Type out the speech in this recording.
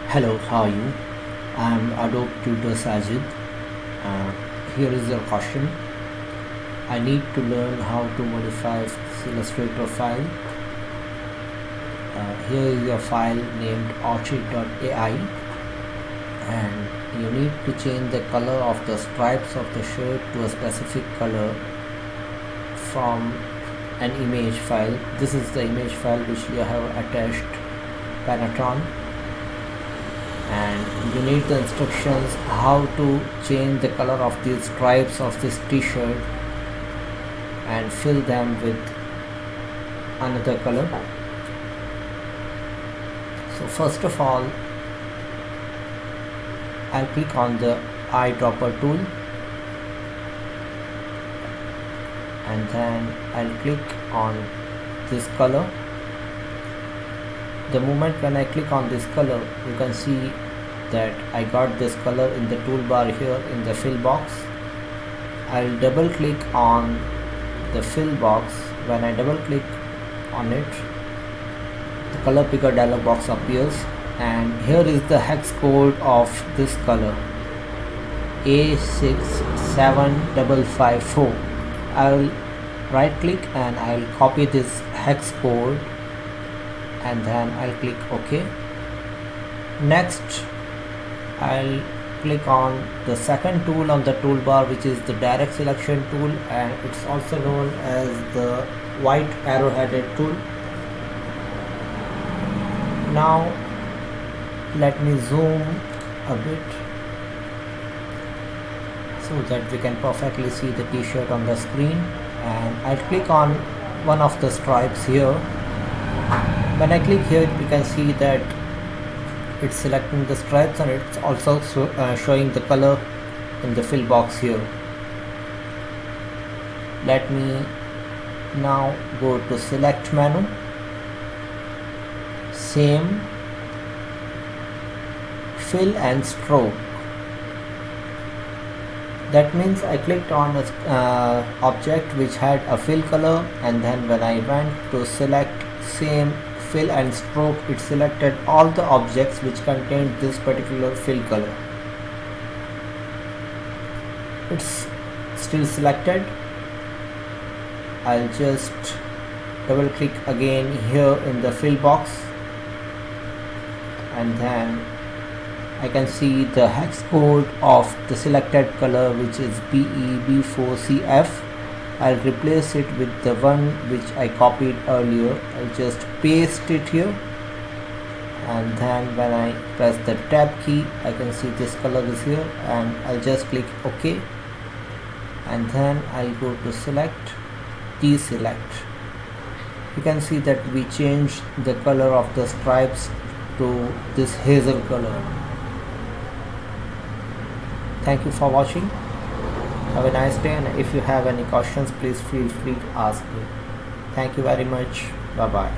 Hello, how are you? I'm Adobe Tutor Sajid. Uh, Here is your question. I need to learn how to modify this Illustrator file. Here is your file named orchid.ai, and you need to change the color of the stripes of the shirt to a specific color from an image file. This is the image file which you have attached Panatron, and you need the instructions how to change the color of these stripes of this t-shirt and fill them with another color. So first of all, I'll click on the eyedropper tool, and then I'll click on this color. The moment when I click on this color, you can see that I got this color in the toolbar here in the fill box. I'll double click on the fill box. When I double click on it, the color picker dialog box appears, and here is the hex code of this color A67554. I'll right click and I'll copy this hex code, and then I'll click OK. Next, I'll click on the second tool on the toolbar, which is the direct selection tool, and it's also known as the white arrow-headed tool. Now let me zoom a bit so that we can perfectly see the t-shirt on the screen, and I'll click on one of the stripes here. When I click here, you can see that it's selecting the stripes, and it's also showing the color in the fill box here. Let me now go to select menu, same, fill and stroke. That means I clicked on an object which had a fill color, and then when I went to select same, fill and stroke, it selected all the objects which contained this particular fill color. It's still selected. I'll just double click again here in the fill box, and then I can see the hex code of the selected color, which is BEB4CF. I'll replace it with the one which I copied earlier. I'll just paste it here, and then when I press the tab key, I can see this color is here, and I'll just click OK, and then I'll go to select, deselect. You can see that we changed the color of the stripes to this hazel color. Thank you for watching. Have a nice day, and if you have any questions, please feel free to ask me. Thank you very much. Bye bye.